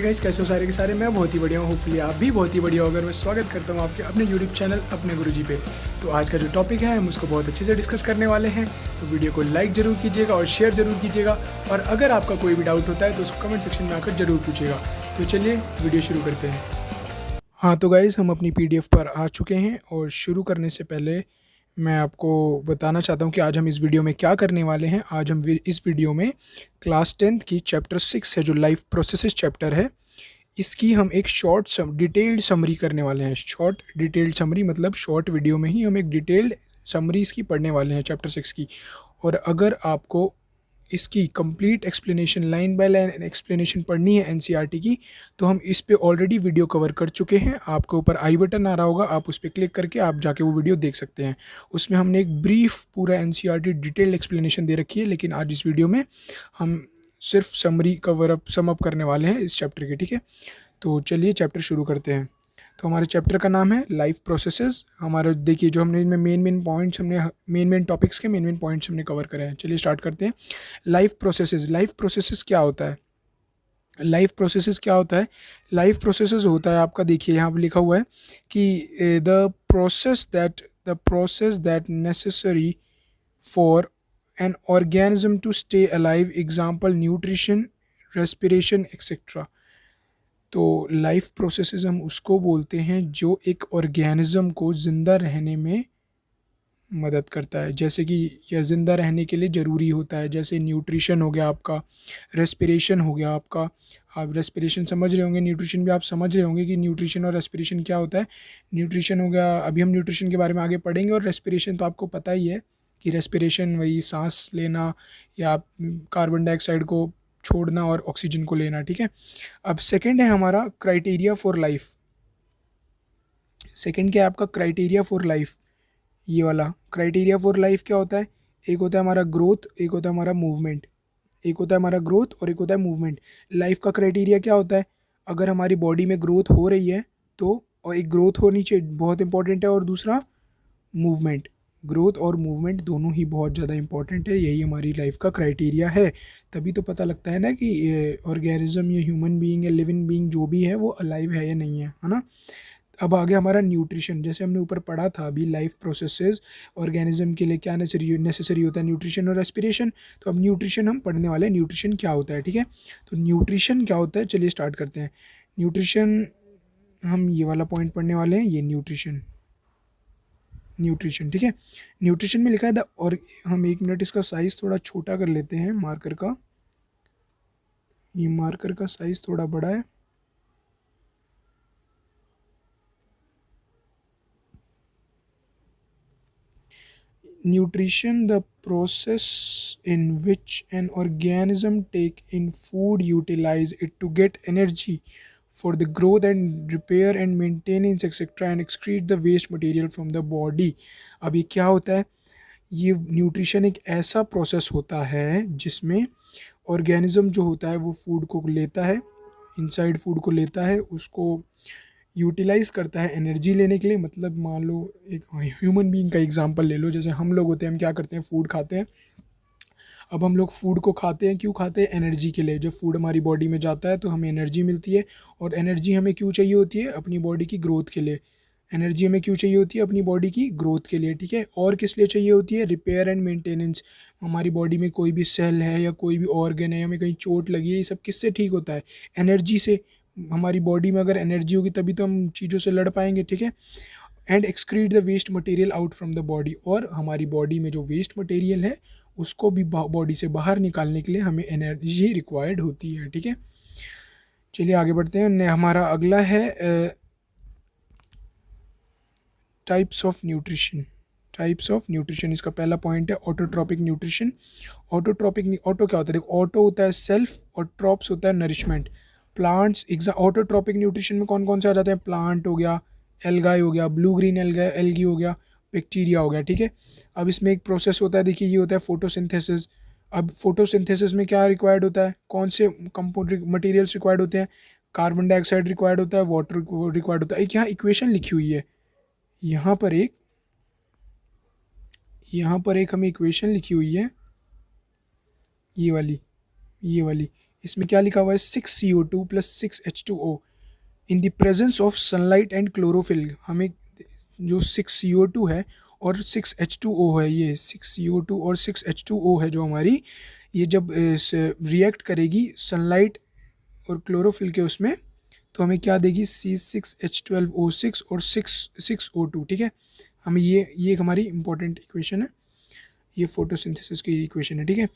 Guys, कैसे हो सारे के सारे। मैं बहुत ही बढ़िया हूँ। होपफुली आप भी बहुत ही बढ़िया हो। अगर मैं स्वागत करता हूँ आपके अपने यूट्यूब चैनल अपने गुरुजी पे। तो आज का जो टॉपिक है हम उसको बहुत अच्छे से डिस्कस करने वाले हैं। तो वीडियो को लाइक जरूर कीजिएगा और शेयर जरूर कीजिएगा। और अगर आपका कोई भी डाउट होता है तो उसको कमेंट सेक्शन में आकर जरूर पूछिएगा। तो चलिए वीडियो शुरू करते हैं। हाँ तो गाइस, हम अपनी PDF पर आ चुके हैं और शुरू करने से पहले मैं आपको बताना चाहता हूँ कि आज हम इस वीडियो में क्या करने वाले हैं। आज हम इस वीडियो में क्लास 10th की चैप्टर 6 है जो लाइफ प्रोसेसेस चैप्टर है, इसकी हम एक शॉर्ट डिटेल्ड समरी करने वाले हैं। शॉर्ट डिटेल्ड समरी मतलब शॉर्ट वीडियो में ही हम एक डिटेल्ड समरी इसकी पढ़ने वाले हैं चैप्टर 6 की। और अगर आपको इसकी complete explanation line by line explanation पढ़नी है NCERT की, तो हम इस पे ऑलरेडी वीडियो कवर कर चुके हैं। आपके ऊपर आई बटन आ रहा होगा, आप उस पर क्लिक करके आप जाके वो वीडियो देख सकते हैं। उसमें हमने एक ब्रीफ पूरा NCERT डिटेल्ड एक्सप्लेनेशन दे रखी है, लेकिन आज इस वीडियो में हम सिर्फ summary cover up sum up करने वाले हैं इस चैप्टर के। ठीक है, तो चलिए चैप्टर शुरू करते हैं। तो हमारे चैप्टर का नाम है लाइफ प्रोसेसेस। हमारा देखिए जो हमने इनमें मेन टॉपिक्स के मेन पॉइंट्स हमने कवर करे हैं। चलिए स्टार्ट करते हैं। लाइफ प्रोसेसेस क्या होता है? लाइफ प्रोसेसेस क्या होता है? लाइफ प्रोसेसेस होता है आपका, देखिए यहाँ पर लिखा हुआ है कि the process that necessary for an organism to stay alive, example nutrition, respiration etcetera. तो लाइफ प्रोसेसेस हम उसको बोलते हैं जो एक ऑर्गेनिज्म को ज़िंदा रहने में मदद करता है। जैसे कि यह ज़िंदा रहने के लिए ज़रूरी होता है, जैसे न्यूट्रिशन हो गया आपका, रेस्पिरेशन हो गया आपका। आप रेस्पिरेशन समझ रहे होंगे, न्यूट्रिशन भी आप समझ रहे होंगे कि न्यूट्रिशन और रेस्पिरेशन क्या होता है। न्यूट्रिशन हो गया, अभी हम न्यूट्रिशन के बारे में आगे पढ़ेंगे। और रेस्पिरेशन तो आपको पता ही है कि रेस्पिरेशन वही सांस लेना या कार्बन डाइऑक्साइड को छोड़ना और ऑक्सीजन को लेना। ठीक है, अब सेकंड है हमारा क्राइटेरिया फॉर लाइफ। सेकंड क्या है आपका? Criteria for life. ये वाला क्राइटेरिया फॉर लाइफ क्या होता है? एक होता है हमारा ग्रोथ, एक होता है हमारा मूवमेंट। एक होता है हमारा ग्रोथ और एक होता है मूवमेंट। लाइफ का क्राइटेरिया क्या होता है? अगर हमारी बॉडी में ग्रोथ हो रही है तो, और एक ग्रोथ होनी चाहिए, बहुत इंपॉर्टेंट है, और दूसरा मूवमेंट। ग्रोथ और मूवमेंट दोनों ही बहुत ज़्यादा इंपॉर्टेंट है। यही हमारी लाइफ का क्राइटेरिया है। तभी तो पता लगता है ना कि ऑर्गेनिज्म या ह्यूमन बीइंग या लिविंग बीइंग जो भी है वो अलाइव है या नहीं है ना। अब आ गया हमारा न्यूट्रिशन। जैसे हमने ऊपर पढ़ा था अभी, लाइफ प्रोसेसेस ऑर्गेनिज्म के लिए क्या नेसेसरी होता है? न्यूट्रिशन और रेस्पिरेशन। तो अब न्यूट्रिशन हम पढ़ने वाले हैं, न्यूट्रिशन क्या होता है। ठीक है, तो न्यूट्रिशन क्या होता है, चलिए स्टार्ट करते हैं। न्यूट्रिशन, हम ये वाला पॉइंट पढ़ने वाले हैं, ये न्यूट्रिशन। ठीक है, न्यूट्रिशन में लिखा है और हम 1 मिनट इसका साइज थोड़ा छोटा कर लेते हैं मार्कर का। ये मार्कर का साइज थोड़ा बड़ा है। Nutrition, the process in which an organism take in food, utilize it to get energy for the growth and repair and maintenance etc. and excrete the waste material from the body। अब ये क्या होता है? ये nutrition एक ऐसा process होता है जिसमें ऑर्गेनिज्म जो होता है वो फूड को लेता है, इनसाइड फूड को लेता है, उसको यूटिलाइज करता है एनर्जी लेने के लिए। मतलब मान लो एक ह्यूमन बीइंग का एग्जांपल ले लो, जैसे हम लोग होते हैं, हम क्या करते हैं? फूड खाते हैं। अब हम लोग फूड को खाते हैं, क्यों खाते हैं? एनर्जी के लिए। जब फूड हमारी बॉडी में जाता है तो हमें एनर्जी मिलती है। और एनर्जी हमें क्यों चाहिए होती है? अपनी बॉडी की ग्रोथ के लिए। एनर्जी हमें क्यों चाहिए होती है? अपनी बॉडी की ग्रोथ के लिए। ठीक है, और किस लिए चाहिए होती है? Repair and maintenance. हमारी बॉडी में कोई भी सेल है या कोई भी ऑर्गन है, हमें कहीं चोट लगी है, ये सब किससे ठीक होता है? एनर्जी से। हमारी बॉडी में अगर एनर्जी होगी तभी तो हम चीज़ों से लड़ पाएंगे। ठीक है, and excrete the waste material out from the body. और हमारी बॉडी में जो वेस्ट मटेरियल है उसको भी बॉडी से बाहर निकालने के लिए हमें एनर्जी रिक्वायर्ड होती है। ठीक है, चलिए आगे बढ़ते हैं। हमारा अगला है टाइप्स ऑफ न्यूट्रिशन। इसका पहला पॉइंट है ऑटोट्रॉपिक न्यूट्रिशन। ऑटो क्या होता है? देखो, ऑटो होता है सेल्फ और ट्रॉप्स होता है नरिशमेंट। प्लांट्स ऑटोट्रॉपिक न्यूट्रिशन में कौन कौन से आ जाते हैं? प्लांट हो गया, एल्गाई हो गया, ब्लू ग्रीन एल्गी हो गया, बैक्टीरिया हो गया। ठीक है, अब इसमें एक प्रोसेस होता है, देखिए ये होता है फोटोसिंथेसिस। अब फोटोसिंथेसिस में क्या रिक्वायर्ड होता है? कौन से कंपाउंड मटेरियल्स रिक्वायर्ड होते हैं? कार्बन डाइऑक्साइड रिक्वायर्ड होता है, वाटर रिक्वायर्ड होता है। एक यहाँ इक्वेशन लिखी हुई है, यहाँ पर एक हमें इक्वेशन लिखी हुई है, ये वाली इसमें क्या लिखा हुआ है 6CO2 plus 6H2O in the presence of sunlight and chlorophyll. हमें जो 6CO2 है और 6H2O है, ये 6CO2 और 6H2O है जो हमारी, ये जब रिएक्ट करेगी सनलाइट और क्लोरोफिल के उसमें, तो हमें क्या देगी C6H12O6 और 6O2। ठीक है, हमें ये एक हमारी इंपॉर्टेंट इक्वेशन है, ये फोटोसिंथेसिस की इक्वेशन है। ठीक है,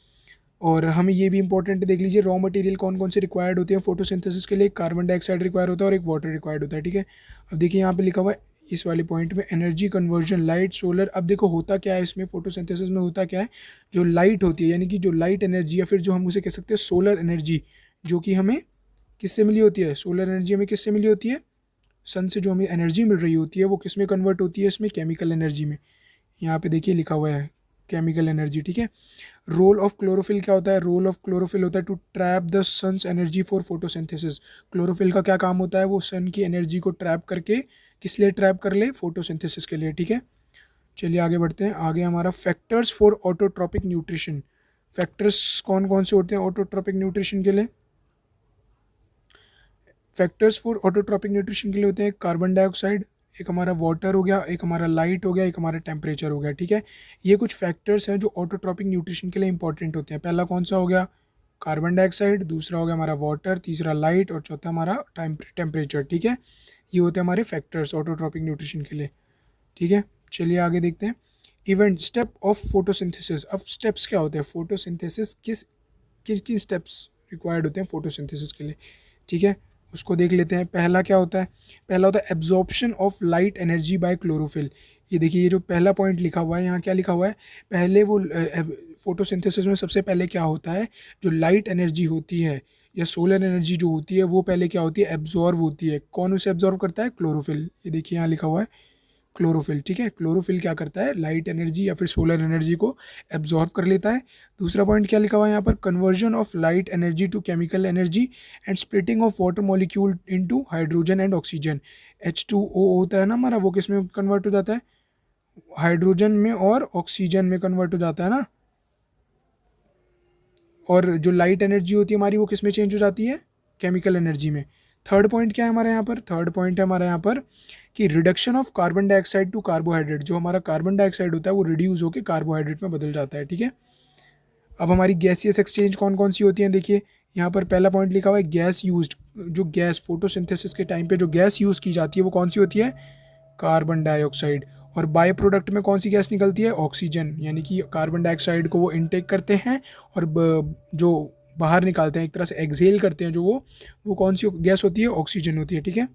और हमें ये भी इंपॉर्टेंट देख लीजिए रॉ मटेरियल कौन कौन से रिक्वायर्ड होते हैं फोटोसिंथेसिस के लिए। कार्बन डाइऑक्साइड रिक्वायर होता है और एक वाटर रिक्वायर्ड होता है। ठीक है, अब देखिए यहाँ पे लिखा हुआ है इस वाले पॉइंट में एनर्जी कन्वर्जन लाइट सोलर। अब देखो होता क्या है इसमें, फोटोसिंथेसिस में होता क्या है, जो लाइट होती है यानी कि जो लाइट एनर्जी या फिर जो हम उसे कह सकते हैं सोलर एनर्जी, जो कि हमें किससे मिली होती है, सोलर एनर्जी हमें किससे मिली होती है, सन से जो हमें एनर्जी मिल रही होती है वो किस में कन्वर्ट होती है, इसमें केमिकल एनर्जी में। यहाँ पे देखिए लिखा हुआ है केमिकल एनर्जी। ठीक है, रोल ऑफ क्लोरोफिल क्या होता है, रोल ऑफ क्लोरोफिल होता है to trap the sun's energy for photosynthesis. Chlorophyll का क्या काम होता है, वो सन की एनर्जी को ट्रैप करके किस लिए ट्रैप कर ले, फोटोसिंथेसिस के लिए। ठीक है, चलिए आगे बढ़ते हैं। आगे हमारा factors for autotrophic nutrition. Factors कौन कौन से होते हैं ऑटोट्रॉपिक न्यूट्रिशन के लिए, फैक्टर्स फॉर ऑटोट्रॉपिक न्यूट्रिशन के लिए होते हैं कार्बन डाइऑक्साइड, एक हमारा वाटर हो गया, एक हमारा लाइट हो गया, एक हमारा टेम्परेचर हो गया। ठीक है, ये कुछ फैक्टर्स हैं जो ऑटोट्रॉपिक न्यूट्रिशन के लिए इंपॉर्टेंट होते हैं। पहला कौन सा हो गया, कार्बन डाइऑक्साइड, दूसरा हो गया हमारा वाटर, तीसरा लाइट और चौथा हमारा टेम्परेचर। ठीक है, ये होते हैं हमारे फैक्टर्स ऑटोट्रॉपिक न्यूट्रिशन के लिए। ठीक है, चलिए आगे देखते हैं। Event step of photosynthesis. अब स्टेप्स क्या होते हैं फोटोसिंथेसिस, किस किस किस स्टेप्स रिक्वायर्ड होते हैं फोटोसिंथेसिस के लिए। ठीक है, उसको देख लेते हैं। पहला क्या होता है, पहला होता है absorption of light energy by chlorophyll. ये देखिए ये जो पहला पॉइंट लिखा हुआ है, यहाँ क्या लिखा हुआ है, पहले वो फोटोसिंथेसिस में सबसे पहले क्या होता है, जो लाइट एनर्जी होती है या सोलर एनर्जी जो होती है वो पहले क्या होती है, एब्जॉर्ब होती है। कौन उसे एब्जॉर्ब करता है, क्लोरोफिल। ये देखिए यहाँ लिखा हुआ है क्लोरोफिल। ठीक है, क्लोरोफिल क्या करता है, लाइट एनर्जी या फिर सोलर एनर्जी को एब्जॉर्व कर लेता है। दूसरा पॉइंट क्या लिखा हुआ है यहाँ पर, conversion of light energy to chemical energy and splitting of water molecule into hydrogen and oxygen. H2O होता है ना हमारा, वो किस में कन्वर्ट हो जाता है, हाइड्रोजन में और ऑक्सीजन में कन्वर्ट हो जाता है ना। और जो लाइट एनर्जी होती है हमारी वो किस में चेंज हो जाती है, केमिकल एनर्जी में। थर्ड पॉइंट क्या है हमारे यहाँ पर, थर्ड पॉइंट है हमारे यहाँ पर कि reduction of carbon dioxide to carbohydrate. जो हमारा कार्बन डाइऑक्साइड होता है वो रिड्यूस होकर कार्बोहाइड्रेट में बदल जाता है। ठीक है, अब हमारी गैसियस एक्सचेंज कौन कौन सी होती हैं, देखिए यहाँ पर पहला पॉइंट लिखा हुआ है गैस यूज्ड। जो गैस फोटोसिंथेसिस के टाइम पे जो गैस यूज़ की जाती है वो कौन सी होती है, कार्बन डाइऑक्साइड। और बाय प्रोडक्ट में कौन सी गैस निकलती है, ऑक्सीजन। यानी कि कार्बन डाइऑक्साइड को वो इनटेक करते हैं और जो बाहर निकालते हैं, एक तरह से एक्सहेल करते हैं जो वो कौन सी गैस होती है, ऑक्सीजन होती है। ठीक है,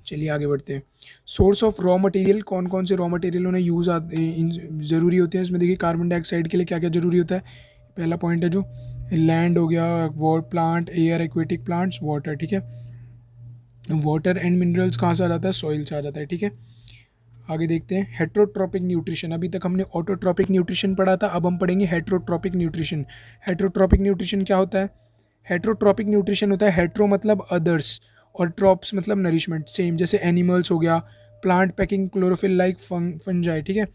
चलिए आगे बढ़ते हैं। सोर्स ऑफ रॉ मटेरियल, कौन कौन से रॉ मटेरियल उन्हें यूज़ ज़रूरी होते हैं। इसमें देखिए कार्बन डाइऑक्साइड के लिए क्या क्या ज़रूरी होता है। पहला पॉइंट है जो लैंड हो गया, war plant, air, aquatic plants, water. ठीक है, वाटर एंड मिनरल्स कहाँ से आ जाता है, सॉइल से आ जाता है। ठीक है, आगे देखते हैं हेट्रोट्रॉपिक न्यूट्रिशन। अभी तक हमने ऑटोट्रॉपिक न्यूट्रिशन पढ़ा था, अब हम पढ़ेंगे हेट्रोट्रॉपिक न्यूट्रिशन। हेट्रोट्रॉपिक न्यूट्रिशन क्या होता है, हेट्रोट्रॉपिक न्यूट्रिशन होता है, हेट्रो मतलब अदर्स और ट्रॉप्स मतलब नरिशमेंट, सेम जैसे एनिमल्स हो गया, plant packing chlorophyll like fungi. ठीक है,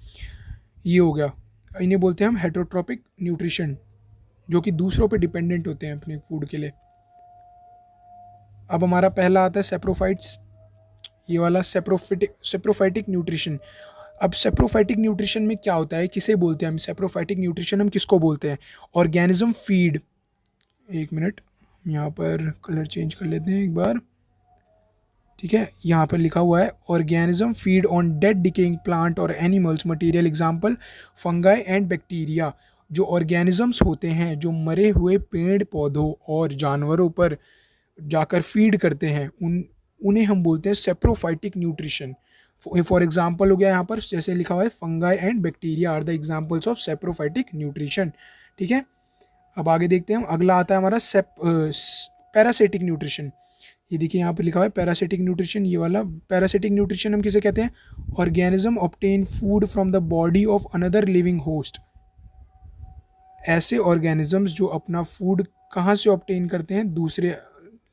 ये हो गया, इन्हें बोलते हैं हम हेट्रोट्रॉपिक न्यूट्रिशन, जो कि दूसरों पे डिपेंडेंट होते हैं अपने फूड के लिए। अब हमारा पहला आता है सेप्रोफाइट्स, ये वाला सेप्रोफाइटिक न्यूट्रिशन। अब सेप्रोफाइटिक न्यूट्रिशन में क्या होता है, किसे बोलते हैं हम सेप्रोफाइटिक न्यूट्रिशन, हम किसको बोलते हैं, ऑर्गेनिज्म फीड। एक मिनट, यहाँ पर कलर चेंज कर लेते हैं एक बार। ठीक है, यहाँ पर लिखा हुआ है organism feed on dead decaying plant और animals material, example fungi and bacteria. जो ऑर्गेनिजम्स होते हैं जो मरे हुए पेड़ पौधों और जानवरों पर जाकर फीड करते हैं, उन्हें हम बोलते हैं सेप्रोफाइटिक न्यूट्रिशन। फॉर एग्जाम्पल हो गया यहाँ पर जैसे लिखा हुआ है fungi and bacteria are the examples of saprophytic nutrition. ठीक है, अब आगे देखते हैं हम, अगला आता है हमारा पैरासिटिक न्यूट्रिशन। ये देखिए यहाँ पर लिखा हुआ है पैरासिटिक न्यूट्रिशन। ये वाला पैरासिटिक न्यूट्रिशन हम किसे कहते हैं, organism obtain food from the body of another living host. ऐसे ऑर्गेनिजम्स जो अपना फूड कहाँ से ऑब्टेन करते हैं, दूसरे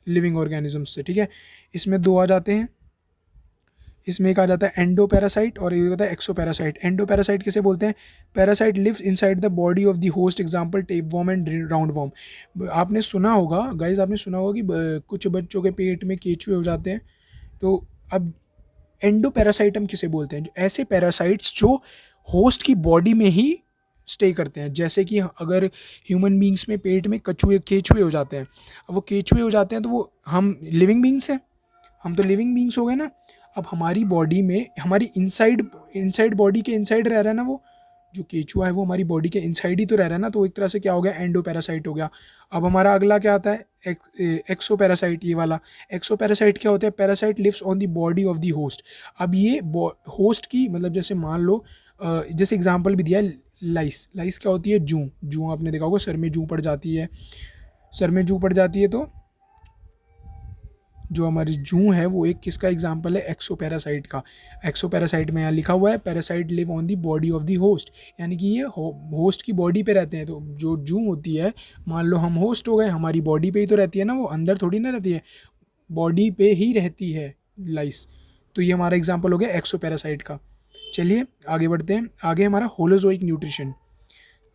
लिविंग ऑर्गेनिजम्स से। ठीक है, इसमें दो आ जाते हैं, इसमें एक आ जाता है एंडो पैरासाइट और एक होता है एक्सो पैरासाइट। एंडो पैरासाइट किसे बोलते हैं? Parasite lives inside the body of the host, example tapeworm and roundworm. आपने सुना होगा गाइज, आपने सुना होगा कि कुछ बच्चों के पेट में केचुए हो जाते हैं। तो अब एंडो पैरासाइट हम किसे बोलते हैं? जो ऐसे पैरासाइट्स जो होस्ट की बॉडी में ही स्टे करते हैं। जैसे कि अगर ह्यूमन बींग्स में पेट में केचुए हो जाते हैं, अब वो केचुए हो जाते हैं तो वो हम लिविंग बींग्स हैं, हम तो लिविंग बींग्स हो गए ना। अब हमारी बॉडी में, हमारी इनसाइड बॉडी के इनसाइड रह रहा है ना, वो जो केचुआ है वो हमारी बॉडी के इनसाइड ही तो रह रहा है ना। तो एक तरह से क्या हो गया? एंडो पैरासाइट हो गया। अब हमारा अगला क्या आता है? Exo parasite. ये वाला एक्सो पैरासाइट क्या होता है? Parasite lives on the body of the host. अब ये होस्ट की, मतलब जैसे मान लो, जैसे एग्जाम्पल भी दिया है, लाइस क्या होती है? जूं आपने देखा होगा, सर में जूं पड़ जाती है, सर में जूं पड़ जाती है। तो जो हमारी जूं है वो एक किसका एग्जाम्पल है? एक्सो पैरासाइट का। एक्सो पैरासाइट में यहाँ लिखा हुआ है parasite live on the body of the host, यानी कि ये होस्ट की बॉडी पे रहते हैं। तो जो जूं होती है, मान लो हम होस्ट हो गए, हमारी बॉडी पे ही तो रहती है ना, वो अंदर थोड़ी ना रहती है, बॉडी पे ही रहती है लाइस। तो ये हमारा एग्जाम्पल हो गया एक्सो पैरासाइट का। चलिए आगे बढ़ते हैं। आगे हमारा होलोजोइक न्यूट्रिशन।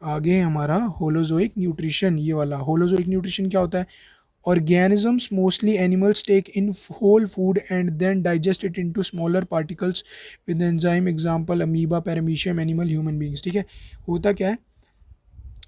आगे हमारा होलोजोइक न्यूट्रिशन, ये वाला होलोजोइक न्यूट्रिशन क्या होता है? Organisms, mostly animals, take in whole food and then digest it into smaller particles with enzyme, example amoeba, paramecium, animal, human beings। ठीक है, होता क्या है?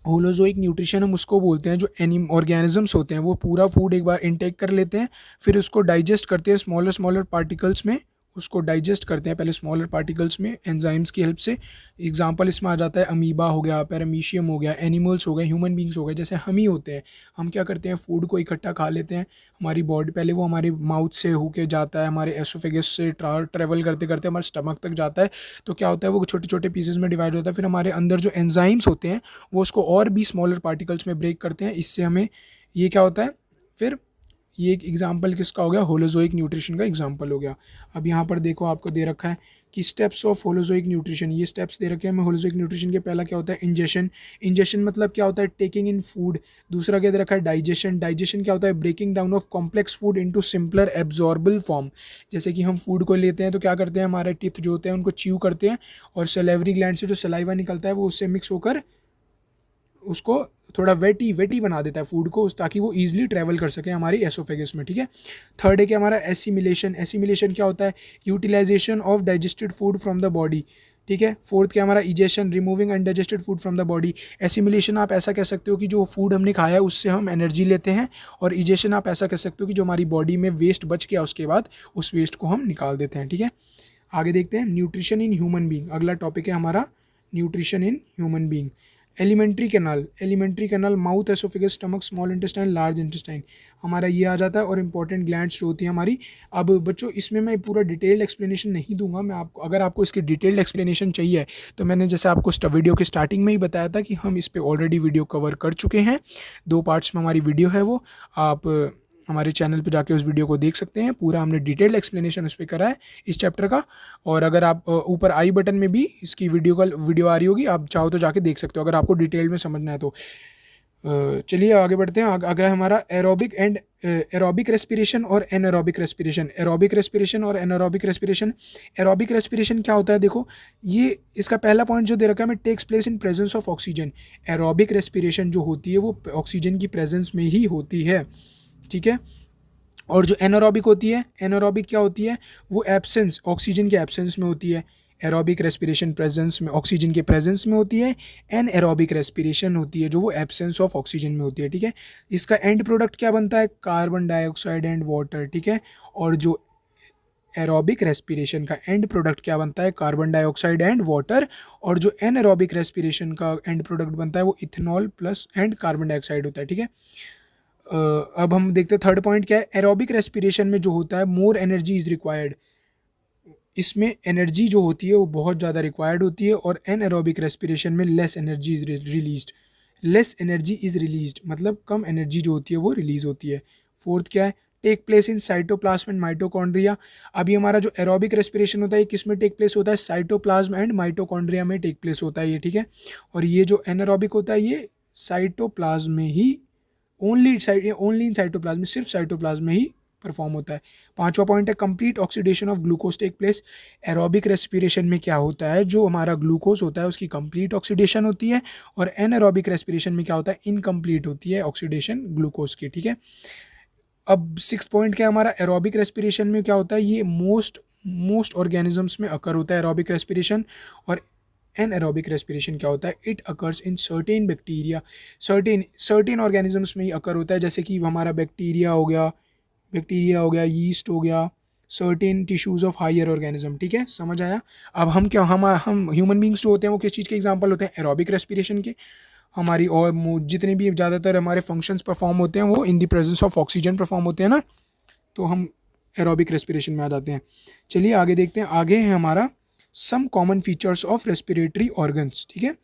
होलोजोइक न्यूट्रिशन हम उसको बोलते हैं जो ऑर्गेनिजम्स होते हैं वो पूरा फूड एक बार इनटेक कर लेते हैं, फिर उसको डाइजेस्ट करते हैं स्मॉलर पार्टिकल्स में, उसको डाइजेस्ट करते हैं पहले स्मॉलर पार्टिकल्स में एंजाइम्स की हेल्प से। एग्जांपल इसमें आ जाता है अमीबा हो गया, पैरामीशियम हो गया, एनिमल्स हो गए, ह्यूमन बींग्स हो गए। जैसे हम ही होते हैं, हम क्या करते हैं? फूड को इकट्ठा खा लेते हैं, हमारी बॉडी पहले वो हमारे माउथ से होके जाता है, हमारे एसोफेगस से ट्रैवल करते करते हमारे स्टमक तक जाता है। तो क्या होता है? वो छोटे छोटे पीसेज में डिवाइड होता है, फिर हमारे अंदर जो एंजाइम्स होते हैं वो उसको और भी स्मॉलर पार्टिकल्स में ब्रेक करते हैं। इससे हमें ये क्या होता है? फिर ये एक एग्जाम्पल किसका हो गया? होलोजोइक न्यूट्रिशन का एग्जाम्पल हो गया। अब यहाँ पर देखो आपको दे रखा है कि स्टेप्स ऑफ होलोजोइक न्यूट्रिशन, ये स्टेप्स दे रखे हैं हमें होलोजोइक न्यूट्रिशन के। पहला क्या होता है? इंजेशन। इंजेशन मतलब क्या होता है? Taking in food. दूसरा क्या दे रखा है? डाइजेशन। डाइजेशन क्या होता है? Breaking down of complex food into simpler absorbable form. जैसे कि हम फूड को लेते हैं तो क्या करते हैं? हमारे टीथ जो होते हैं उनको च्यू करते हैं और सलेवरी ग्लैंड से जो सलाइवा निकलता है वो उससे मिक्स होकर उसको थोड़ा वेटी बना देता है फूड को, ताकि वो ईजिली ट्रैवल कर सके हमारी एसोफेगस में। ठीक है। थर्ड है कि हमारा एसिमिलेशन। एसिमिलेशन क्या होता है? Utilisation of digested food from the body. ठीक है। फोर्थ क्या हमारा? Egestion, removing undigested food from the body. Assimilation आप ऐसा कह सकते हो कि जो फूड हमने खाया है उससे हम एनर्जी लेते हैं, और इजेशन आप ऐसा कह सकते हो कि जो हमारी बॉडी में वेस्ट बच गया उसके बाद उस वेस्ट को हम निकाल देते हैं। ठीक है। आगे देखते हैं न्यूट्रिशन इन ह्यूमन बींग। अगला टॉपिक है हमारा nutrition in human being. Alimentary canal, mouth, oesophagus, stomach, small intestine, large intestine, हमारा ये आ जाता है। और इंपॉर्टेंट ग्लैंड्स जो होती है हमारी। अब बच्चों इसमें मैं पूरा डिटेल्ड एक्सप्लेनेशन नहीं दूंगा, मैं आपको, अगर आपको इसकी डिटेल्ड एक्सप्लेनेशन चाहिए तो मैंने जैसे आपको वीडियो के स्टार्टिंग में ही बताया था कि हम इस पर ऑलरेडी वीडियो कवर कर चुके हैं। 2 पार्ट्स में हमारी वीडियो है, वो आप हमारे चैनल पे जाके उस वीडियो को देख सकते हैं। पूरा हमने डिटेल्ड एक्सप्लेनेशन उस पर करा है इस चैप्टर का। और अगर आप ऊपर आई बटन में भी इसकी वीडियो आ रही होगी, आप चाहो तो जाके देख सकते हो अगर आपको डिटेल में समझना है तो। चलिए आगे बढ़ते हैं। अगला हमारा एरोबिक रेस्पिरेशन और एनारोबिक रेस्पिरेशन। एरोबिक रेस्पिरेशन और एनारोबिक रेस्पिरेशन। एरोबिक रेस्पिरेशन क्या होता है? देखो, ये इसका पहला पॉइंट जो दे रखा है हमें, takes place in presence of oxygen. Aerobic respiration जो होती है वो ऑक्सीजन की प्रेजेंस में ही होती है। ठीक है। और जो एनारोबिक होती है, एनारोबिक क्या होती है? वो एब्सेंस, ऑक्सीजन के एब्सेंस में होती है। एरोबिक रेस्पिरेशन प्रेजेंस में, ऑक्सीजन के प्रेजेंस में होती है। एन एरोबिक रेस्पिरेशन होती है जो वो एब्सेंस ऑफ ऑक्सीजन में होती है। ठीक है। इसका एंड प्रोडक्ट क्या बनता है? Carbon dioxide and water. ठीक है। और जो एरोबिक रेस्पिरेशन का एंड प्रोडक्ट क्या बनता है? Carbon dioxide and water. और जो एनारोबिक रेस्पिरेशन का एंड प्रोडक्ट बनता है वो ethanol plus and carbon dioxide होता है। ठीक है। अब हम देखते हैं थर्ड पॉइंट क्या है। एरोबिक रेस्पिरेशन में जो होता है, मोर एनर्जी इज़ रिक्वायर्ड। इसमें एनर्जी जो होती है वो बहुत ज़्यादा रिक्वायर्ड होती है। और एनएरोबिक रेस्पिरेशन में less energy is released. Less energy is released मतलब कम एनर्जी जो होती है वो रिलीज़ होती है। फोर्थ क्या है? Take place in cytoplasm and mitochondria. अभी हमारा जो एरोबिक रेस्पिरेशन होता है किस में टेक प्लेस होता है? साइटोप्लाज्म एंड माइटोकॉन्ड्रिया में टेक प्लेस होता है ये। ठीक है। और ये जो एनारोबिक होता है ये साइटोप्लाज्म में ही, ओनली इन साइटोप्लाज्म में, सिर्फ साइटोप्लाज्म में ही परफॉर्म होता है। पांचवा पॉइंट है complete oxidation of glucose take place. Aerobic respiration में क्या होता है, जो हमारा ग्लूकोज होता है उसकी कंप्लीट ऑक्सीडेशन होती है, और एनएरोबिक रेस्पिरेशन में क्या होता है, इनकम्प्लीट होती है ऑक्सीडेशन ग्लूकोज की, ठीक है। अब सिक्स पॉइंट क्या हमारा, एरोबिक रेस्पिरेशन में क्या होता है, ये मोस्ट ऑर्गेनिजम्स में अकर होता है एरोबिक रेस्पिरेशन। और एनएरोबिक रेस्पिरेशन क्या होता है, it occurs in certain bacteria, certain organisms में ही अकर होता है, जैसे कि हमारा बैक्टीरिया हो गया, यीस्ट हो गया, certain tissues of higher organism, ठीक है, समझ आया। अब हम ह्यूमन बींग्स जो होते हैं वो किस चीज़ के एग्जांपल होते हैं, एरोबिक रेस्पिरेशन के। हमारी और जितने भी ज़्यादातर हमारे फंक्शंस परफॉर्म होते हैं वो in the presence of oxygen perform होते हैं ना, तो हम एरोबिक रेस्पिरेशन में आ जाते हैं। चलिए आगे देखते हैं, आगे है हमारा some common features of respiratory organs, ठीक है,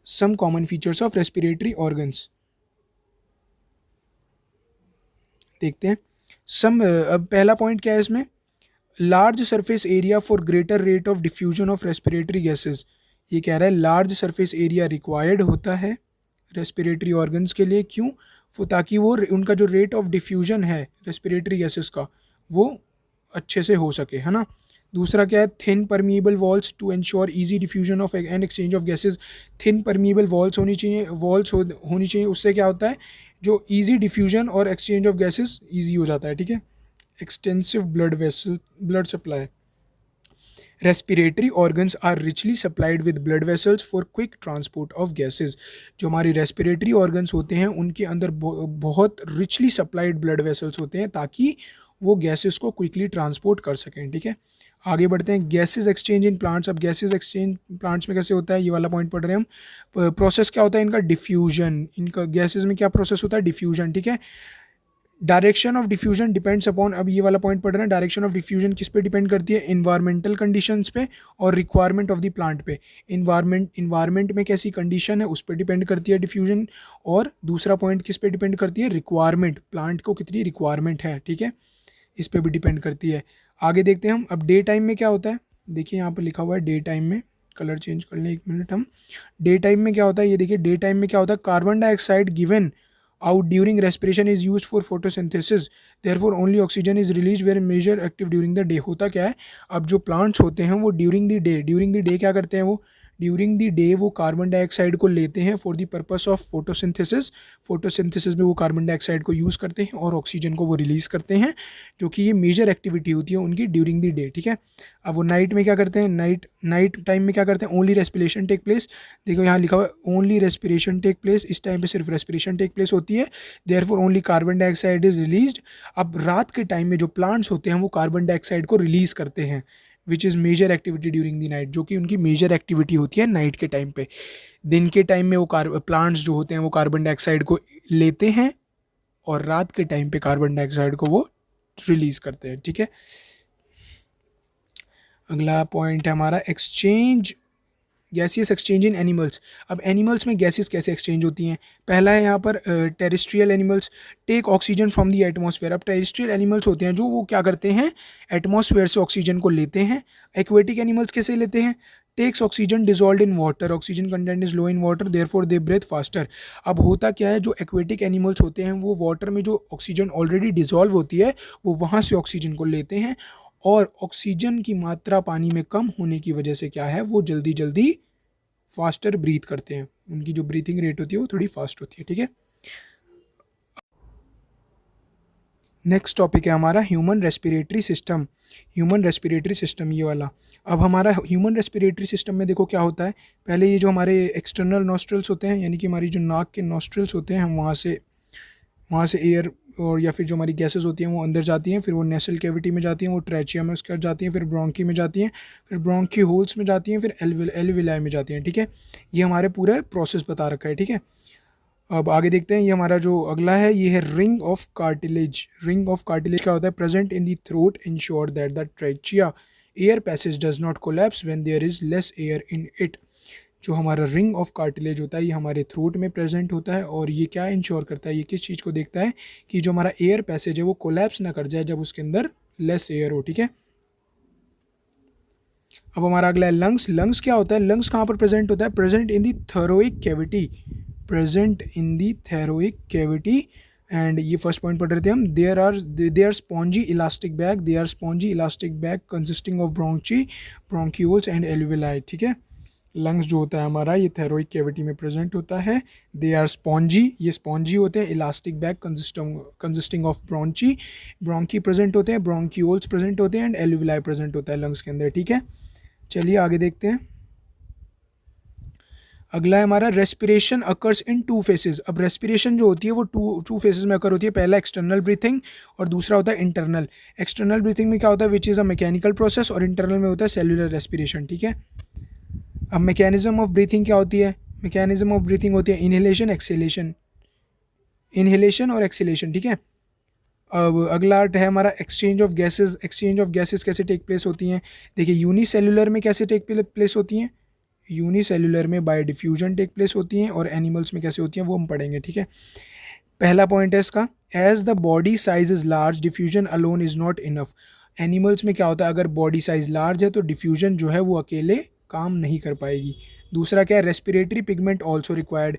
some common features of respiratory organs देखते हैं। अब पहला पॉइंट क्या है इसमें, large surface area for greater rate of diffusion of respiratory gases. ये कह रहा है लार्ज सरफेस एरिया रिक्वायर्ड होता है रेस्पिरेटरी ऑर्गन्स के लिए, क्यों, ताकि वो उनका जो रेट ऑफ डिफ्यूजन है रेस्पिरेटरी गैसेस का वो अच्छे से हो सके, है ना। दूसरा क्या है, thin permeable walls to ensure easy diffusion of and exchange of gases. Thin permeable walls होनी चाहिए, उससे क्या होता है, जो इजी डिफ्यूजन और एक्सचेंज ऑफ गैसेस इजी हो जाता है, ठीक है। Extensive blood supply. Respiratory organs are richly supplied with blood vessels for quick transport of gases. जो हमारी रेस्पिरेटरी ऑर्गन्स होते हैं उनके अंदर बहुत रिचली सप्लाइड ब्लड वेसल्स होते हैं, ताकि वो गैसेस को क्विकली ट्रांसपोर्ट कर सकें, ठीक है। आगे बढ़ते हैं, गैसेस एक्सचेंज इन प्लांट्स। अब गैसेस एक्सचेंज प्लांट्स में कैसे होता है, ये वाला पॉइंट पढ़ रहे हैं हम। प्रोसेस क्या होता है इनका, डिफ्यूजन। इनका गैसेस में क्या प्रोसेस होता है, डिफ्यूजन, ठीक है। Direction of diffusion depends upon, अब ये वाला पॉइंट पढ़ रहे हैं, डायरेक्शन ऑफ डिफ्यूजन किस पे डिपेंड करती है, इन्वायरमेंटल कंडीशंस पे और रिक्वायरमेंट ऑफ द प्लांट पे। इन्वायरमेंट में कैसी कंडीशन है उस पर डिपेंड करती है डिफ्यूजन, और दूसरा पॉइंट किस पे डिपेंड करती है, रिक्वायरमेंट, प्लांट को कितनी रिक्वायरमेंट है, ठीक है, इस पर भी डिपेंड करती है। आगे देखते हैं हम, अब डे टाइम में क्या होता है, देखिए यहाँ पर लिखा हुआ है डे टाइम में, कलर चेंज कर लें एक मिनट हम। डे टाइम में क्या होता है, ये देखिए डे टाइम में क्या होता है, carbon dioxide given out during respiration is used for photosynthesis, therefore only oxygen is released where measure active during the day। होता क्या है, अब जो प्लांट्स होते हैं वो ड्यूरिंग द डे क्या करते हैं, वो ड्यूरिंग द डे वो कार्बन डाइऑक्साइड को लेते हैं for the purpose of photosynthesis में वो कार्बन डाइऑक्साइड को यूज़ करते हैं और ऑक्सीजन को वो रिलीज़ करते हैं, जो कि ये मेजर एक्टिविटी होती है उनकी ड्यूरिंग द डे, ठीक है। अब वो नाइट में क्या करते हैं, नाइट टाइम में क्या करते हैं, ओनली रेस्पिरेशन टेक प्लेस। देखो यहाँ लिखा हुआ है ओनली रेस्पिरेशन टेक प्लेस, इस टाइम पे सिर्फ रेस्पिरेशन टेक प्लेस होती है, therefore only carbon dioxide is released. अब रात के टाइम में जो प्लांट्स होते हैं वो कार्बन डाइऑक्साइड को रिलीज़ करते हैं, which is major activity during the night, जो कि उनकी मेजर एक्टिविटी होती है नाइट के टाइम पे। दिन के टाइम में वो प्लांट्स जो होते हैं वो कार्बन डाइऑक्साइड को लेते हैं, और रात के टाइम पे कार्बन डाइऑक्साइड को वो रिलीज़ करते हैं, ठीक है। अगला पॉइंट है हमारा गैसियस एक्सचेंज इन एनिमल्स। अब एनिमल्स में गैसेस कैसे एक्सचेंज होती हैं, पहला है यहाँ पर terrestrial animals take oxygen from the atmosphere. अब टेरेस्ट्रियल एनिमल्स होते हैं जो वो क्या करते हैं, एटमॉस्फेयर से ऑक्सीजन को लेते हैं। एक्वेटिक एनिमल्स कैसे लेते हैं, takes oxygen dissolve in water, oxygen content is low in water therefore they breathe faster. अब होता क्या है, जो एक्वेटिक एनिमल्स होते हैं वो वाटर में जो ऑक्सीजन ऑलरेडी डिजॉल्व होती है वो वहाँ से ऑक्सीजन को लेते हैं, और ऑक्सीजन की मात्रा पानी में कम होने की वजह से क्या है, वो जल्दी फास्टर ब्रीथ करते हैं, उनकी जो ब्रीथिंग रेट होती है वो थोड़ी फास्ट होती है, ठीक है। नेक्स्ट टॉपिक है हमारा ह्यूमन रेस्पिरेटरी सिस्टम, ये वाला। अब हमारा ह्यूमन रेस्पिरेटरी सिस्टम में देखो क्या होता है, पहले ये जो हमारे एक्सटर्नल नॉस्ट्रल्स होते हैं, यानी कि हमारी जो नाक के नॉस्ट्रल्स होते हैं, हम वहाँ से एयर और या फिर जो हमारी गैसेस होती हैं वो अंदर जाती हैं, फिर वो नेसल कैविटी में जाती हैं, वो ट्रैचिया में उसके जाती हैं, फिर ब्रोंकी में जाती हैं, फिर ब्रोंकी होल्स में जाती हैं, फिर एल्विलाई में जाती हैं, ठीक है। ये हमारे पूरा प्रोसेस बता रखा है, ठीक है। अब आगे देखते हैं, ये हमारा जो अगला है ये है रिंग ऑफ कार्टिलेज क्या होता है, present in the throat ensure that the trachea air passage does not collapse when there is less air in it. जो हमारा रिंग ऑफ कार्टिलेज होता है ये हमारे थ्रोट में प्रेजेंट होता है, और ये क्या इंश्योर करता है, ये किस चीज़ को देखता है कि जो हमारा एयर पैसेज है वो कोलैप्स ना कर जाए जब उसके अंदर लेस एयर हो, ठीक है। अब हमारा अगला है लंग्स क्या होता है, लंग्स कहाँ पर प्रेजेंट होता है, present in the thoracic cavity and ये फर्स्ट पॉइंट पढ़ रहे थे हम, they are spongy elastic bag consisting of bronchioles and alveoli, ठीक है। लंग्स जो होता है हमारा ये थैरोइड कैविटी में प्रेजेंट होता है। दे आर स्पॉन्जी, ये स्पॉन्जी होते हैं। Elastic bag consisting of bronchi present होते हैं, ब्रोंक्यूल्स प्रेजेंट होते हैं एंड एल्वियोलाई प्रेजेंट होता है लंग्स के अंदर, ठीक है। चलिए आगे देखते हैं। अगला है हमारा रेस्पिरेशन अकर्स इन 2 फेसेस। अब रेस्पिरेशन जो होती है वो टू फेसेस में अकर होती है। पहला एक्सटर्नल ब्रीथिंग और दूसरा होता है इंटरनल। एक्सटर्नल ब्रीथिंग में क्या होता है, which is a mechanical process, और इंटरनल में होता है सेल्युलर रेस्पिरेशन, ठीक है। अब मैकेनिज्म ऑफ ब्रीथिंग क्या होती है, मैकेनिज्म ऑफ ब्रीथिंग होती है इनहेलेशन एक्सेलेशन, इनहेलेशन और एक्सेलेशन, ठीक है। अब अगला है हमारा exchange of gases. Exchange of gases कैसे टेक प्लेस होती हैं, देखिए यूनिसेल्युलर में कैसे टेक प्लेस होती हैं, यूनिसेल्युलर में बाय डिफ्यूजन टेक प्लेस होती हैं, और एनिमल्स में कैसे होती हैं वो हम पढ़ेंगे, ठीक है। पहला पॉइंट है इसका, as the body size is large diffusion alone is not enough. Animals में क्या होता है, अगर बॉडी साइज लार्ज है तो डिफ्यूजन जो है वो अकेले काम नहीं कर पाएगी। दूसरा क्या है, respiratory pigment also required,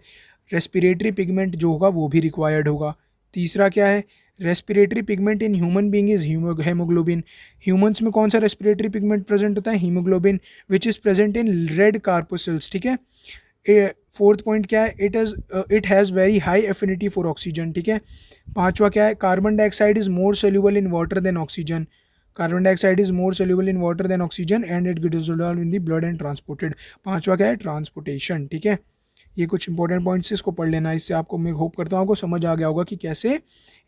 respiratory pigment जो होगा वो भी रिक्वायर्ड होगा। तीसरा क्या है, respiratory pigment in human being is haemoglobin. Humans में कौन सा रेस्पिरेटरी पिगमेंट प्रेजेंट होता है, haemoglobin, which is present in red corpuscles, ठीक है। फोर्थ पॉइंट क्या है, it has very high affinity for oxygen, ठीक है। पांचवा क्या है, carbon dioxide is more soluble in water than oxygen, carbon dioxide is more soluble in water than oxygen and it gets dissolved in the blood and transported. पांचवा क्या है, transportation, ठीक है। ये कुछ इंपॉर्टेंट पॉइंट्स इसको पढ़ लेना, इससे आपको मैं होप करता हूँ आपको समझ आ गया होगा कि कैसे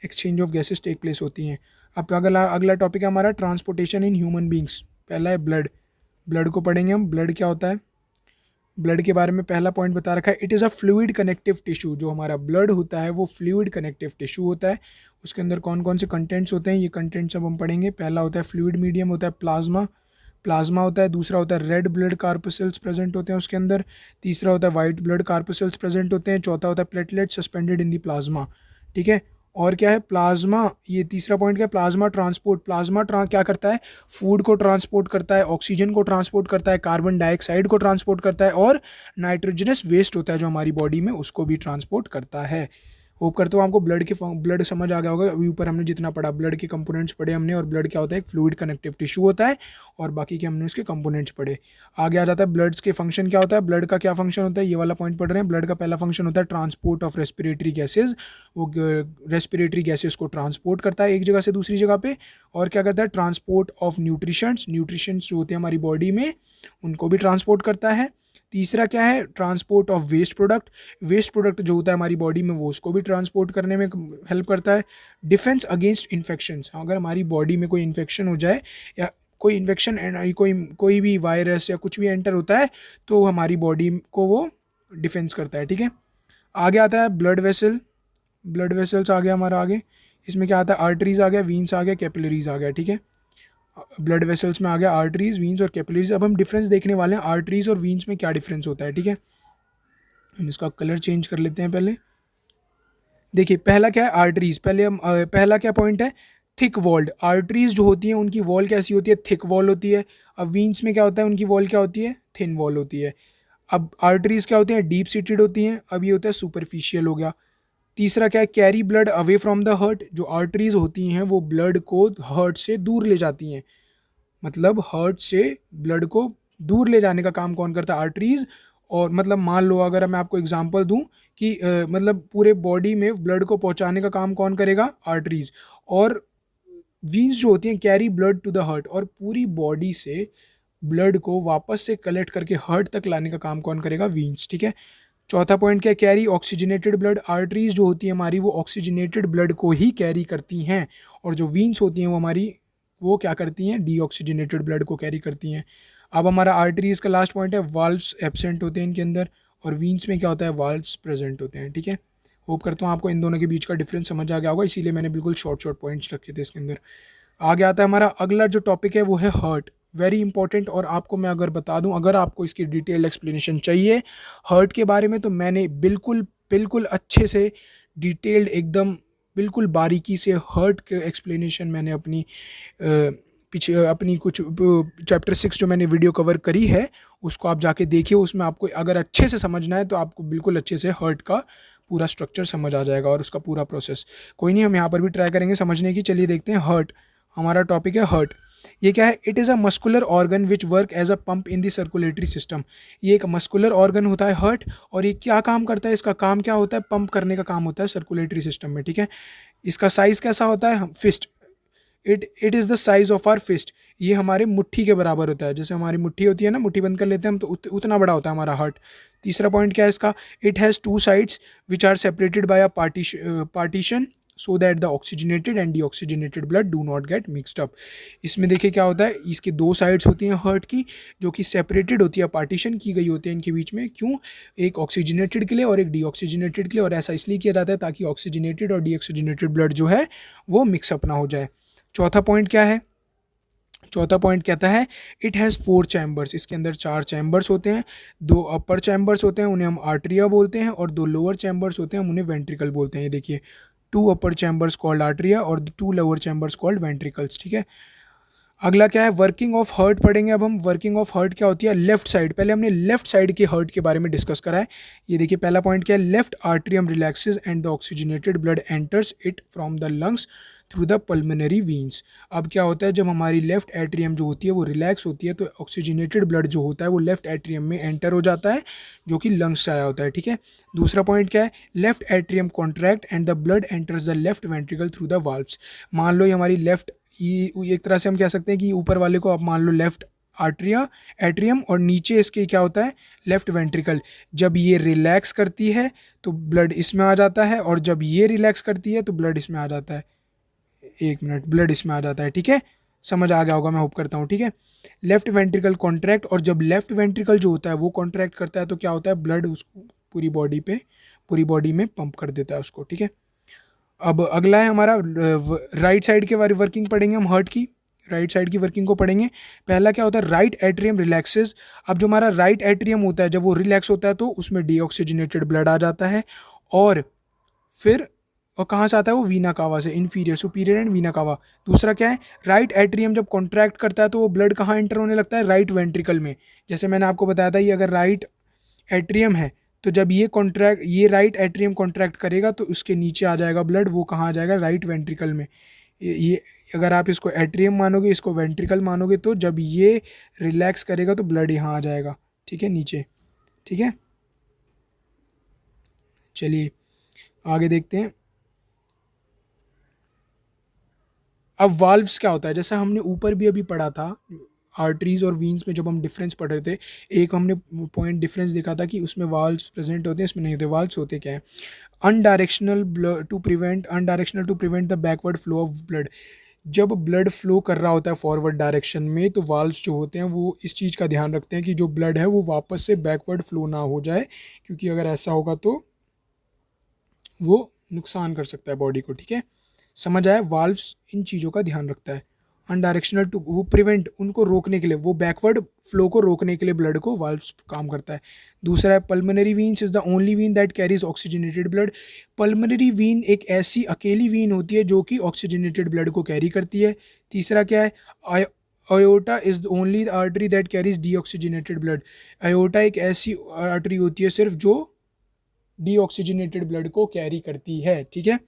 exchange of gases take place होती हैं। अब अगला टॉपिक है हमारा ट्रांसपोर्टेशन इन ह्यूमन बींग्स। पहला है ब्लड, ब्लड को पढ़ेंगे हम। ब्लड क्या होता है, ब्लड के बारे में पहला पॉइंट बता रखा है, it is a fluid connective tissue. जो हमारा ब्लड होता है वो फ्लूइड कनेक्टिव टिश्यू होता है। उसके अंदर कौन कौन से कंटेंट्स होते हैं, ये कंटेंट्स अब हम पढ़ेंगे। पहला होता है फ्लूइड मीडियम, होता है प्लाज्मा होता है। दूसरा होता है रेड ब्लड कार्पोसेल्स प्रेजेंट होते हैं उसके अंदर। तीसरा होता है वाइट ब्लड कार्पोसेल्स प्रेजेंट होते हैं। चौथा होता है platelet suspended in the plasma, ठीक है। और क्या है प्लाज्मा, ये तीसरा पॉइंट क्या है, प्लाज्मा ट्रांसपोर्ट। क्या करता है, फूड को ट्रांसपोर्ट करता है, ऑक्सीजन को ट्रांसपोर्ट करता है, कार्बन डाइऑक्साइड को ट्रांसपोर्ट करता है, और नाइट्रोजनस वेस्ट होता है जो हमारी बॉडी में उसको भी ट्रांसपोर्ट करता है। होप करता हूँ आपको ब्लड समझ आ गया होगा। अभी ऊपर हमने जितना पढ़ा, ब्लड के कंपोनेंट्स पढ़े हमने, और ब्लड क्या होता है, एक फ्लूइड कनेक्टिव टिश्यू होता है, और बाकी के हमने उसके कंपोनेंट्स पढ़े। आगे आ जाता है ब्लड्स के फंक्शन क्या होता है, ब्लड का क्या फंक्शन होता है, ये वाला पॉइंट पढ़ रहे हैं। ब्लड का पहला फंक्शन होता है ट्रांसपोर्ट ऑफ रेस्पिरेटरी गैसेज, वो रेस्पिरेटरी गैसेज को ट्रांसपोर्ट करता है एक जगह से दूसरी जगह पे। और क्या करता है, ट्रांसपोर्ट ऑफ न्यूट्रिशंस जो होते हैं हमारी बॉडी में उनको भी ट्रांसपोर्ट करता है। तीसरा क्या है, ट्रांसपोर्ट ऑफ वेस्ट प्रोडक्ट जो होता है हमारी बॉडी में वो उसको भी ट्रांसपोर्ट करने में हेल्प करता है। डिफेंस अगेंस्ट इन्फेक्शंस, अगर हमारी बॉडी में कोई इन्फेक्शन हो जाए या कोई इन्फेक्शन कोई भी वायरस या कुछ भी एंटर होता है तो हमारी बॉडी को वो डिफेंस करता है, ठीक है। आगे आता है ब्लड वेसल्स आ गया हमारा आगे। इसमें क्या आता है, आर्टरीज आ गया, वीन्स आ गया, कैपिलरीज आ गया, ठीक है। ब्लड वेसल्स में आ गया आर्टरीज, वीन्स और कैपिलरीज। अब हम डिफरेंस देखने वाले हैं आर्टरीज और वीन्स में क्या डिफरेंस होता है, ठीक है। हम इसका कलर चेंज कर लेते हैं पहले। देखिए पहला क्या है, आर्टरीज। पहला क्या पॉइंट है, थिक वॉल्ड। आर्टरीज जो होती हैं उनकी वॉल कैसी होती है, थिक वॉल होती है। अब वीन्स में क्या होता है, उनकी वॉल क्या होती है, थिन वॉल होती है। अब आर्टरीज क्या होती हैं, डीप सीटेड होती हैं। अब ये होता है सुपरफिशियल हो गया। तीसरा क्या है, carry blood away from the heart. जो आर्टरीज होती हैं वो ब्लड को हार्ट से दूर ले जाती हैं, मतलब हार्ट से ब्लड को दूर ले जाने का काम कौन करता है, आर्टरीज। और मतलब मान लो अगर मैं आपको एग्जांपल दूं कि मतलब पूरे बॉडी में ब्लड को पहुंचाने का काम कौन करेगा, आर्टरीज। और वीन्स जो होती हैं carry blood to the heart, और पूरी बॉडी से ब्लड को वापस से कलेक्ट करके हार्ट तक लाने का काम कौन करेगा, वीन्स, ठीक है। चौथा पॉइंट क्या, कैरी ऑक्सीजनेटेड ब्लड। आर्टरीज जो होती है हमारी वो ऑक्सीजनेटेड ब्लड को ही कैरी करती हैं, और जो वीन्स होती हैं वो हमारी वो क्या करती हैं, डीऑक्सीजनेटेड ब्लड को कैरी करती हैं। अब हमारा आर्टरीज का लास्ट पॉइंट है, वाल्व्स एब्सेंट होते हैं इनके अंदर, और वीन्स में क्या होता है, वाल्व्स प्रेजेंट होते हैं, ठीक है। होप करता हूँ आपको इन दोनों के बीच का डिफरेंस समझ आ गया होगा, इसीलिए मैंने बिल्कुल शॉर्ट पॉइंट्स रखे थे इसके अंदर। आगे आता है हमारा अगला जो टॉपिक है वो है हार्ट, वेरी इंपॉर्टेंट। और आपको मैं अगर बता दूं, अगर आपको इसकी डिटेल्ड एक्सप्लेनेशन चाहिए हार्ट के बारे में, तो मैंने बिल्कुल अच्छे से डिटेल्ड एकदम बिल्कुल बारीकी से हार्ट के एक्सप्लेनेशन मैंने अपनी पीछे अपनी कुछ चैप्टर 6 जो मैंने वीडियो कवर करी है उसको आप जाके देखिए। उसमें आपको अगर अच्छे से समझना है तो आपको बिल्कुल अच्छे से हार्ट का पूरा स्ट्रक्चर समझ आ जाएगा और उसका पूरा प्रोसेस। कोई नहीं, हम यहाँ पर भी ट्राई करेंगे समझने की। चलिए देखते हैं। हार्ट हमारा टॉपिक है। हार्ट ये क्या है? It is a muscular organ which work as a pump in the circulatory system. ये एक मस्कुलर ऑर्गन होता है हार्ट, और ये क्या काम करता है? इसका काम क्या होता है? पंप करने का काम होता है सर्कुलेटरी सिस्टम में, ठीक है। इसका साइज़ कैसा होता है? Fist, it is the size of our fist. ये हमारे मुट्ठी के बराबर होता है। जैसे हमारी मुट्ठी होती है ना, मुट्ठी बंद कर लेते हैं हम, तो उतना बड़ा होता है हमारा हार्ट। तीसरा पॉइंट क्या है इसका? It has two sides which are separated by a partition so that the oxygenated and deoxygenated blood do not get mixed up. इसमें देखिए क्या होता है, इसकी दो साइड्स होती हैं हार्ट की, जो कि सेपरेटेड होती है, पार्टीशन की गई होती है इनके बीच में। क्यों? एक ऑक्सीजनेटेड के लिए और एक डीऑक्सीजनेटेड के लिए। और ऐसा इसलिए किया जाता है ताकि ऑक्सीजनेटेड और डीऑक्सीजनेटेड ब्लड जो है वो मिक्सअप ना हो जाए। चौथा पॉइंट क्या है? चौथा पॉइंट कहता है इट हैज़ 4 चैम्बर्स। इसके अंदर 4 चैम्बर्स होते हैं। 2 अपर चैम्बर्स होते हैं, उन्हें हम आर्ट्रिया बोलते हैं, और 2 लोअर चैम्बर्स होते हैं, हम उन्हें वेंट्रिकल बोलते हैं। ये देखिए, 2 अपर चैम्बर्स कॉल्ड आर्ट्रिया और 2 लोअर चैम्बर्स कॉल्ड वेंट्रिकल्स, ठीक है। अगला क्या है? वर्किंग ऑफ हार्ट पढ़ेंगे अब हम। वर्किंग ऑफ हार्ट क्या होती है? लेफ्ट साइड, पहले हमने लेफ्ट साइड के हार्ट के बारे में डिस्कस करा है। ये देखिए पहला पॉइंट क्या है? Left atrium relaxes and the oxygenated blood enters it from the lungs through the pulmonary veins. अब क्या होता है, जब हमारी लेफ्ट एट्रियम जो होती है वो रिलैक्स होती है, तो ऑक्सीजनेटेड ब्लड जो होता है वो लेफ्ट एट्रियम में एंटर हो जाता है, जो कि लंग्स से आया होता है, ठीक है। दूसरा पॉइंट क्या है? Left atrium contract and the blood enters the left ventricle through the valves. मान लो ये हमारी लेफ्ट, ये एक तरह से हम कह सकते हैं कि ऊपर वाले को आप मान लो लेफ्ट आर्ट्रिया एट्रियम, और नीचे इसके क्या होता है? Left ventricle. जब ये रिलैक्स करती है तो ब्लड इसमें आ जाता है, और जब ये रिलैक्स करती है तो ब्लड इसमें आ जाता है। एक मिनट, ब्लड इसमें आ जाता है, ठीक है। समझ आ गया होगा, मैं होप करता हूँ, ठीक है। लेफ्ट वेंट्रिकल कॉन्ट्रैक्ट, और जब लेफ्ट वेंट्रिकल जो होता है वो कॉन्ट्रैक्ट करता है तो क्या होता है? ब्लड उसको पूरी बॉडी में पंप कर देता है उसको, ठीक है। अब अगला है हमारा राइट साइड के बारे वर्किंग पढ़ेंगे हम हार्ट की। राइट साइड की वर्किंग को पढ़ेंगे। पहला क्या होता है? Right atrium relaxes. अब जो हमारा राइट एट्रियम होता है, जब वो रिलैक्स होता है तो उसमें डीऑक्सीजनेटेड ब्लड आ जाता है, और फिर और कहाँ से आता है वो? वीना कावा से, इन्फीरियर, सुपीरियर एंड वीना कावा। दूसरा क्या है? राइट एट्रियम जब कॉन्ट्रैक्ट करता है तो वो ब्लड कहाँ एंटर होने लगता है? राइट वेंट्रिकल में। जैसे मैंने आपको बताया था, ये अगर राइट एट्रियम है तो जब ये राइट एट्रियम कॉन्ट्रैक्ट करेगा तो उसके नीचे आ जाएगा ब्लड, वो कहाँ आ जाएगा? राइट वेंट्रिकल में। ये अगर आप इसको एट्रियम मानोगे, इसको वेंट्रिकल मानोगे, तो जब ये रिलैक्स करेगा तो ब्लड यहाँ आ जाएगा, ठीक है, नीचे, ठीक है। चलिए आगे देखते हैं। अब वाल्व्स क्या होता है? जैसा हमने ऊपर भी अभी पढ़ा था, आर्टरीज और वीन्स में जब हम डिफरेंस पढ़ रहे थे, एक हमने पॉइंट डिफरेंस देखा था कि उसमें वाल्व्स प्रेजेंट होते हैं, इसमें नहीं होते। वाल्व्स होते क्या है? Unidirectional to prevent the backward flow of blood. जब ब्लड फ्लो कर रहा होता है फॉरवर्ड डायरेक्शन में, तो वाल्व्स जो होते हैं वो इस चीज़ का ध्यान रखते हैं कि जो ब्लड है वो वापस से बैकवर्ड फ्लो ना हो जाए, क्योंकि अगर ऐसा होगा तो वो नुकसान कर सकता है बॉडी को, ठीक है। समझ आया? वाल्व्स इन चीज़ों का ध्यान रखता है। अनडायरेक्शनल टू, वो प्रिवेंट, उनको रोकने के लिए, वो बैकवर्ड फ्लो को रोकने के लिए ब्लड को वाल्व्स काम करता है। दूसरा है pulmonary veins is the only vein that carries oxygenated blood. Pulmonary vein एक ऐसी अकेली वीन होती है जो कि ऑक्सीजनेटेड ब्लड को कैरी करती है। तीसरा क्या है? Iota is the only artery that carries deoxygenated blood. Iota एक ऐसी आर्टरी होती है सिर्फ जो डीऑक्सीजनेटेड ब्लड को कैरी करती है, ठीक है।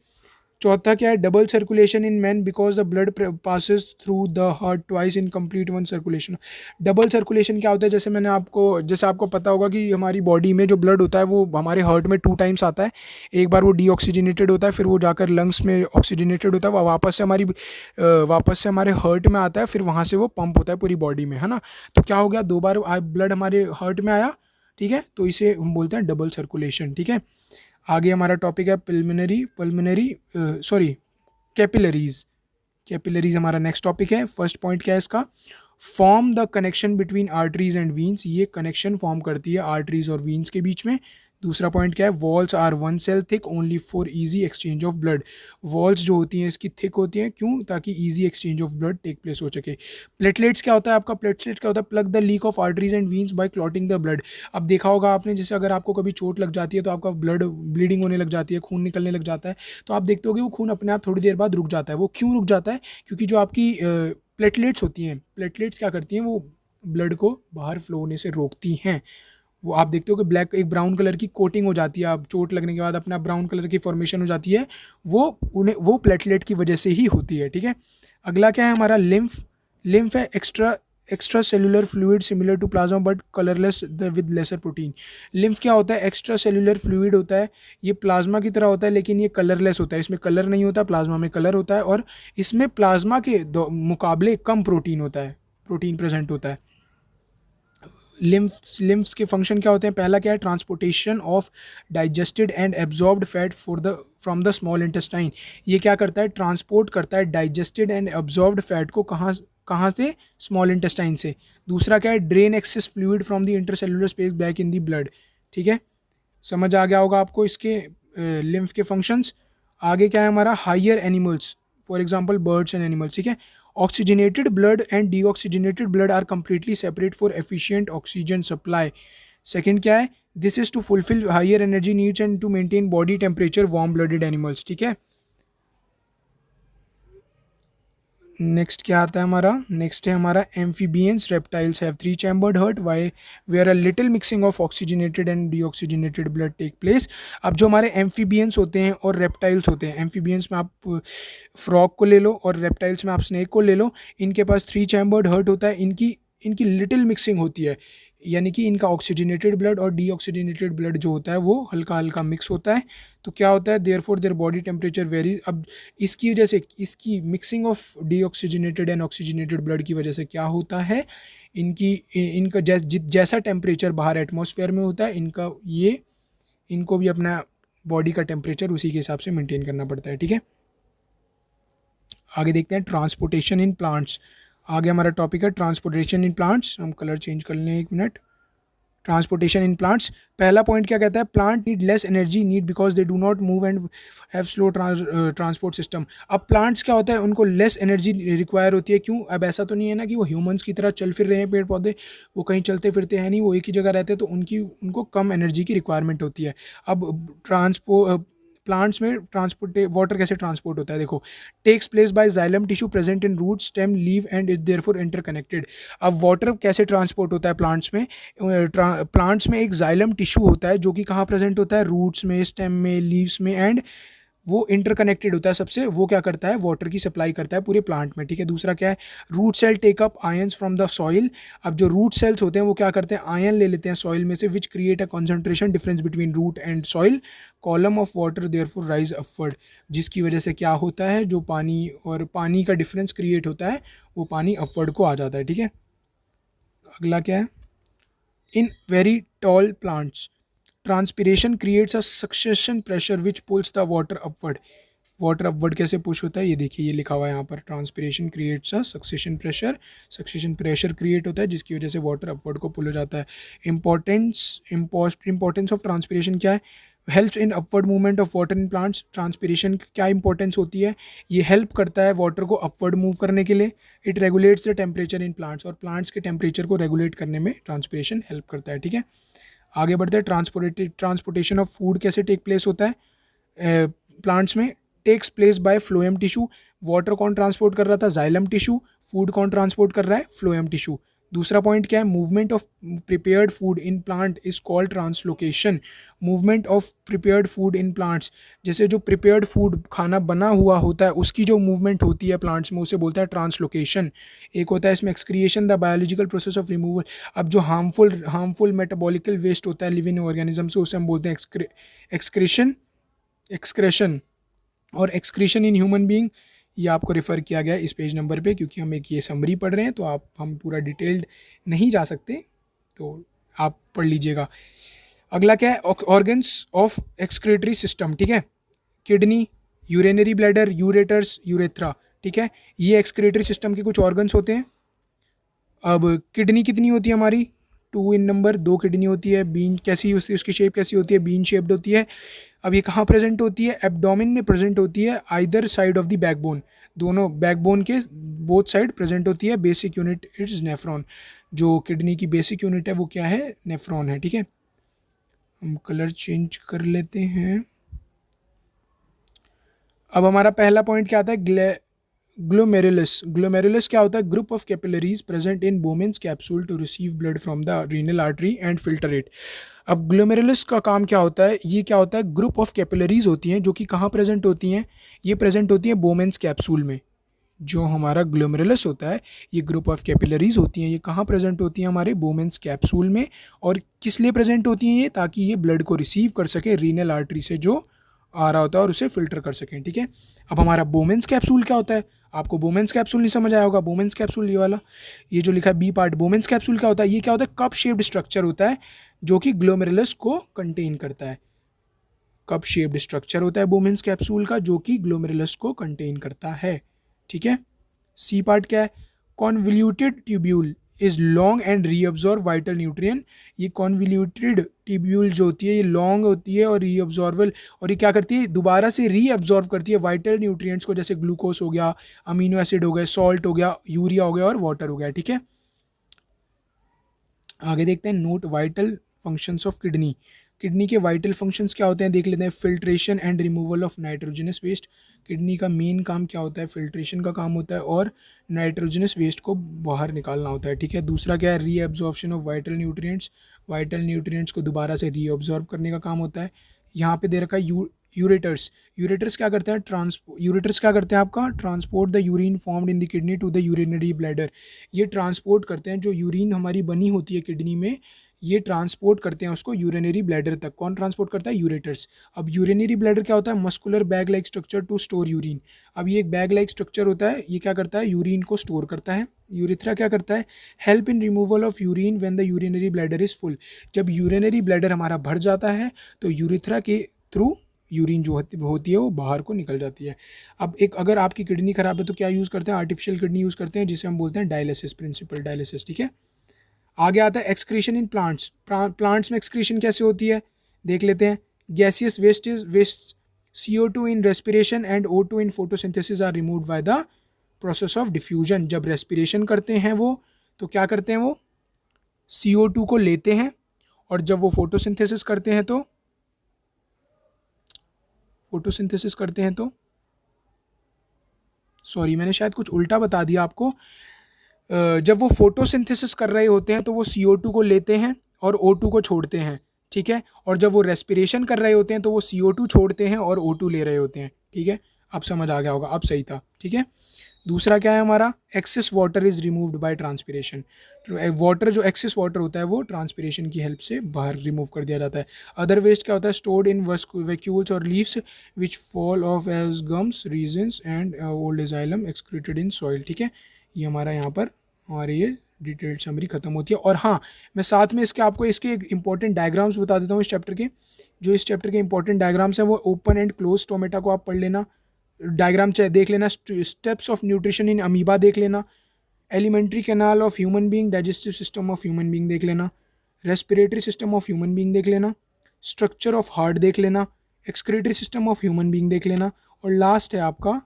चौथा क्या है? Double circulation in man because the blood passes through the heart twice in complete one circulation. Double circulation क्या होता है? जैसे आपको पता होगा कि हमारी बॉडी में जो ब्लड होता है वो हमारे हार्ट में 2 टाइम्स आता है। एक बार वो डीऑक्सीजनेटेड होता है, फिर वो जाकर लंग्स में ऑक्सीजनेटेड होता है, वो वापस से हमारे हार्ट में आता है, फिर वहाँ से वो पंप होता है पूरी बॉडी में, है ना। तो क्या हो गया? 2 बार ब्लड हमारे हार्ट में आया, ठीक है, तो इसे हम बोलते हैं डबल सर्कुलेशन, ठीक है। आगे हमारा टॉपिक है कैपिलरीज। कैपिलरीज हमारा नेक्स्ट टॉपिक है। फर्स्ट पॉइंट क्या है इसका? Form the connection between arteries and veins. ये कनेक्शन फॉर्म करती है आर्टरीज और वीन्स के बीच में। दूसरा पॉइंट क्या है? Walls are 1 cell thick only for easy exchange of blood. Walls जो होती हैं इसकी थिक होती हैं, क्यों? ताकि easy exchange of blood take place हो सके। प्लेटलेट्स क्या होता है आपका? प्लेटलेट्स क्या होता है? Plug the leak of arteries and veins by clotting the blood. अब देखा होगा आपने, जैसे अगर आपको कभी चोट लग जाती है तो आपका ब्लीडिंग होने लग जाती है, खून निकलने लग जाता है, तो आप देखते होगे वो खून अपने आप थोड़ी देर बाद रुक जाता है। वो क्यों रुक जाता है? क्योंकि जो आपकी प्लेटलेट्स होती हैं, प्लेटलेट्स क्या करती हैं? वो ब्लड को बाहर फ्लो होने से रोकती हैं। वो आप देखते हो कि ब्लैक एक ब्राउन कलर की कोटिंग हो जाती है, आप चोट लगने के बाद अपना ब्राउन कलर की फॉर्मेशन हो जाती है, वो प्लेटलेट की वजह से ही होती है, ठीक है। अगला क्या है हमारा लिम्फ। लिम्फ है extracellular fluid similar to plasma but colourless with lesser protein. Lymph क्या होता है? एक्स्ट्रा सेलुलर फ्लूइड होता है, ये प्लाज्मा की तरह होता है लेकिन ये कलरलेस होता है, इसमें कलर नहीं होता, प्लाज्मा में कलर होता है, और इसमें प्लाज्मा के मुकाबले कम प्रोटीन होता है, प्रोटीन प्रेजेंट होता है। लिम्फ्स के फंक्शन क्या होते हैं? पहला क्या है? Transportation of digested and absorbed fat from the small intestine. ये क्या करता है? ट्रांसपोर्ट करता है डाइजेस्टेड एंड एब्जॉर्ब्ड फैट को कहाँ कहाँ से? स्मॉल इंटेस्टाइन से। दूसरा क्या है? Drain access fluid from the intercellular space back in the blood, ठीक है। समझ आ गया होगा आपको इसके लिम्फ के फंक्शंस। आगे क्या है हमारा? Higher animals, for example birds and animals, ठीक है। Oxygenated blood and deoxygenated blood are completely separate for efficient oxygen supply. Second क्या है? This is to fulfil higher energy needs and to maintain body temperature warm blooded animals, ठीक है। Next क्या आता है हमारा? नेक्स्ट है हमारा amphibians reptiles have 3 chambered heart why where a little mixing of oxygenated and deoxygenated blood take place. अब जो हमारे एम्फीबियंस होते हैं और रेप्टाइल्स होते हैं, एम्फीबियंस में आप फ्रॉग को ले लो और रेप्टाइल्स में आप स्नेक को ले लो, इनके पास 3 चैम्बर्ड हार्ट होता है, इनकी इनकी लिटिल मिक्सिंग होती है, यानी कि इनका ऑक्सीजनेटेड ब्लड और डीऑक्सीजनेटेड ब्लड जो होता है वो हल्का हल्का मिक्स होता है। तो क्या होता है? Therefore their body temperature vary. अब इसकी वजह से, इसकी mixing of deoxygenated and oxygenated blood की वजह से क्या होता है? इनका जैसा टेम्परेचर बाहर एटमॉस्फेयर में होता है, इनको भी अपना बॉडी का टेम्परेचर उसी के हिसाब से मेंटेन करना पड़ता है, ठीक है। आगे देखते हैं ट्रांसपोर्टेशन इन प्लांट्स। आगे हमारा टॉपिक है ट्रांसपोर्टेशन इन प्लांट्स। हम कलर चेंज कर लें 1 मिनट। ट्रांसपोर्टेशन इन प्लांट्स, पहला पॉइंट क्या कहता है? Plant need less energy need because they do not move and have slow transport system. अब प्लांट्स क्या होता है? उनको लेस एनर्जी रिक्वायर होती है। क्यों? अब ऐसा तो नहीं है ना कि वो ह्यूमंस की तरह चल फिर रहे हैं, पेड़ पौधे वो कहीं चलते फिरते हैं नहीं, वो एक ही जगह रहते हैं, तो उनको कम एनर्जी की रिक्वायरमेंट होती है। अब प्लांट्स में ट्रांसपोर्ट वाटर कैसे ट्रांसपोर्ट होता है? देखो, takes place by xylem tissue present in root stem leave and is therefore interconnected. अब वाटर कैसे ट्रांसपोर्ट होता है प्लांट्स में? प्लांट्स में एक जाइलम टिश्यू होता है जो कि कहाँ प्रेजेंट होता है? रूट्स में, स्टेम में, लीव्स में, एंड वो इंटरकनेक्टेड होता है सबसे। वो क्या करता है? वाटर की सप्लाई करता है पूरे प्लांट में, ठीक है। दूसरा क्या है? Root cell take up ions from the soil. अब जो रूट सेल्स होते हैं वो क्या करते हैं? आयन ले लेते हैं सॉइल में से, which create a concentration difference between root and soil, column of water therefore rise upward. जिसकी वजह से क्या होता है? जो पानी और पानी का डिफरेंस क्रिएट होता है, वो पानी अपवर्ड को आ जाता है, ठीक है। अगला क्या है? In very tall plants transpiration creates a succession pressure which pulls the water upward. Water upward कैसे पुश होता है? ये देखिए, ये लिखा हुआ है यहाँ पर, transpiration creates a succession pressure. Succession pressure create होता है जिसकी वजह से वाटर अपवर्ड को पुल हो जाता है। इंपॉर्टेंस ऑफ ट्रांसपिरेशन क्या है? Help in upward movement of water in plants. Transpiration की क्या इंपॉर्टेंस होती है? ये हेल्प करता है वाटर को अपवर्ड मूव करने के लिए। It regulates the temperature in plants, और प्लांट्स के टेम्परेचर को रेगुलेट करने में ट्रांसपिरेशन हेल्प करता है, ठीक है। आगे बढ़ते हैं, ट्रांसपोर्टेशन ऑफ फूड कैसे टेक प्लेस होता है प्लांट्स में? Takes place by phloem tissue. Water कौन ट्रांसपोर्ट कर रहा था? Xylem tissue. फूड कौन ट्रांसपोर्ट कर रहा है? Phloem tissue. दूसरा पॉइंट क्या है? Movement of prepared food in plant is called translocation. Movement of prepared food in plants, जैसे जो प्रिपेयर्ड फूड खाना बना हुआ होता है उसकी जो मूवमेंट होती है प्लांट्स में, उसे बोलता है ट्रांसलोकेशन। एक होता है इसमें excretion, the biological process of removal. अब जो हार्मफुल मेटाबॉलिकल वेस्ट होता है लिविंग ऑर्गेनिज्म से, उसे हम बोलते हैं एक्सक्रेशन। और एक्सक्रीशन इन ह्यूमन बीइंग, ये आपको रेफ़र किया गया है इस पेज नंबर पे, क्योंकि हम एक ये समरी पढ़ रहे हैं तो हम पूरा डिटेल्ड नहीं जा सकते, तो आप पढ़ लीजिएगा। अगला क्या है? ऑर्गन्स ऑफ एक्सक्रीटरी सिस्टम, ठीक है। Kidney, urinary bladder, ureters, urethra, ठीक है। ये एक्सक्रीटरी सिस्टम के कुछ ऑर्गन्स होते हैं। अब किडनी कितनी होती है हमारी? 2 इन नंबर, 2 किडनी होती है। बीन कैसी होती है? उसकी शेप कैसी होती है? बीन शेप्ड होती है। अब ये कहाँ प्रेजेंट होती है? एब्डोमेन में प्रेजेंट होती है, either side of the backbone, दोनों बैकबोन के बोथ साइड प्रेजेंट होती है। Basic unit is nephron. जो किडनी की बेसिक यूनिट है वो क्या है? नेफ्रॉन है, ठीक है। हम कलर चेंज कर लेते हैं। अब हमारा पहला पॉइंट क्या आता है? ग्लोमेरुलस क्या होता है? Group of capillaries present in Bowman's capsule to receive blood from the renal artery and filter it. अब ग्लोमेरुलस का काम क्या होता है? ये क्या होता है? ग्रुप ऑफ कैपिलरीज होती हैं जो कि कहाँ प्रेजेंट होती हैं? ये प्रेजेंट होती हैं बोमेन्स कैप्सूल में। जो हमारा ग्लोमेरुलस होता है, ये ग्रुप ऑफ कैपिलरीज होती हैं, ये कहाँ प्रेजेंट होती हैं? हमारे बोमेन्स कैप्सूल में। और किस लिए प्रेजेंट होती हैं ये? ताकि ये ब्लड को रिसीव कर सके रीनल आर्टरी से जो आ रहा होता है और उसे फिल्टर कर सकें। ठीक है, अब हमारा बोमेन्स कैप्सूल क्या होता है? आपको बोमेन्स कैप्सूल नहीं समझ आया होगा। बोमेन्स कैप्सूल ये वाला, ये जो लिखा है बी पार्ट, बोमेन्स कैप्सूल क्या होता है? ये क्या होता है? कप शेप्ड स्ट्रक्चर होता है जो कि ग्लोमेरुलस को कंटेन करता है। कप शेप्ड स्ट्रक्चर होता है बोमेन्स कैप्सूल का जो कि ग्लोमेरुलस को कंटेन करता है। ठीक है, सी पार्ट क्या है? Convoluted tubule is long and reabsorb vital nutrient. ये कॉन्वोल्यूटेड ट्यूब्यूल जो होती है ये लॉन्ग होती है और रीअब्जॉर्बल, और ये क्या करती है? दोबारा से रीअब्जॉर्ब करती है वाइटल न्यूट्रिएंट्स को, जैसे ग्लूकोज हो गया, अमीनो एसिड हो गए, सॉल्ट हो गया, यूरिया हो गया और वाटर हो गया। ठीक है, आगे देखते हैं note vital functions of kidney. Kidney के वाइटल फंक्शंस क्या होते हैं देख लेते हैं। Filtration and removal of nitrogenous waste. Kidney का मेन काम क्या होता है? फिल्ट्रेशन का काम होता है और नाइट्रोजनस वेस्ट को बाहर निकालना होता है। ठीक है, दूसरा क्या है? Reabsorption of vital nutrients. Vital nutrients को दोबारा से रीअब्जॉर्ब करने का काम होता है। यहाँ पे दे रखा है यूरेटर्स। यूरेटर्स क्या करते हैं? यूरेटर्स क्या करते हैं आपका? Transport the urine formed in the kidney to the urinary bladder. ये ट्रांसपोर्ट करते हैं जो यूरिन हमारी बनी होती है किडनी में, ये ट्रांसपोर्ट करते हैं उसको यूरिनरी ब्लैडर तक। कौन ट्रांसपोर्ट करता है? यूरेटर्स। अब यूरिनरी ब्लैडर क्या होता है? Muscular bag like structure to store urine. अब ये एक बैग लाइक स्ट्रक्चर होता है, ये क्या करता है? यूरिन को स्टोर करता है। यूरिथ्रा क्या करता है? Help in removal of urine when the urinary bladder is full. जब यूरिनरी ब्लैडर हमारा भर जाता है तो यूरिथ्रा के थ्रू यूरिन जो होती है वो बाहर को निकल जाती है। अब एक अगर आपकी किडनी खराब है तो क्या यूज़ करते हैं? आर्टिफिशियल किडनी यूज़ करते हैं जिसे हम बोलते हैं डायलिसिस, प्रिंसिपल डायलिसिस। ठीक है, आगे आता है एक्सक्रीशन इन प्लांट्स। प्लांट्स में एक्सक्रीशन कैसे होती है देख लेते हैं। Gaseous waste CO2 in respiration and O2 in photosynthesis are removed by the process of diffusion. जब रेस्पिरेशन करते हैं वो तो क्या करते हैं? वो CO2 को लेते हैं, और जब वो फोटोसिंथेसिस करते हैं तो सॉरी मैंने शायद कुछ उल्टा बता दिया आपको। जब वो फोटोसिंथेसिस कर रहे होते हैं तो वो CO2 को लेते हैं और O2 को छोड़ते हैं। ठीक है, और जब वो रेस्पिरेशन कर रहे होते हैं तो वो CO2 छोड़ते हैं और O2 ले रहे होते हैं। ठीक है, अब समझ आ गया होगा, अब सही था। ठीक है, दूसरा क्या है हमारा? Excess water is removed by transpiration. Water जो एक्सेस वाटर होता है वो ट्रांसपिरेशन की हेल्प से बाहर रिमूव कर दिया जाता है। अदर वेस्ट क्या होता है? स्टोर्ड इन वैक्यूल्स और leaves which fall off as gums, resins and old xylem excreted in soil. ठीक है, ये हमारा यहाँ पर हमारी ये डिटेल्ड समरी खत्म होती है। और हाँ, मैं साथ में इसके आपको इसके इंपॉर्टेंट डायग्राम्स बता देता हूँ इस चैप्टर के। जो इस चैप्टर के इंपॉर्टेंट डायग्राम्स हैं वो ओपन एंड क्लोज स्टोमेटा को आप पढ़ लेना, डायग्राम देख लेना। Steps of nutrition in amoeba देख लेना। Alimentary canal of human being, digestive system of human being देख लेना। Respiratory system of human being देख लेना। स्ट्रक्चर ऑफ हार्ट देख लेना। Excretory system of human being देख लेना। और लास्ट है आपका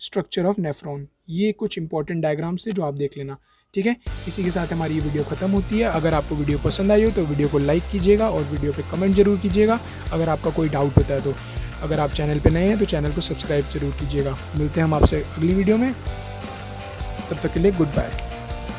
स्ट्रक्चर ऑफ नेफ्रॉन। ये कुछ इंपॉर्टेंट डायग्राम्स थे जो आप देख लेना। ठीक है, इसी के साथ हमारी ये वीडियो खत्म होती है। अगर आपको वीडियो पसंद आई हो तो वीडियो को लाइक कीजिएगा और वीडियो पे कमेंट जरूर कीजिएगा अगर आपका कोई डाउट होता है तो। अगर आप चैनल पे नए हैं तो चैनल को सब्सक्राइब जरूर कीजिएगा। मिलते हैं हम आपसे अगली वीडियो में, तब तक के लिए गुड बाय।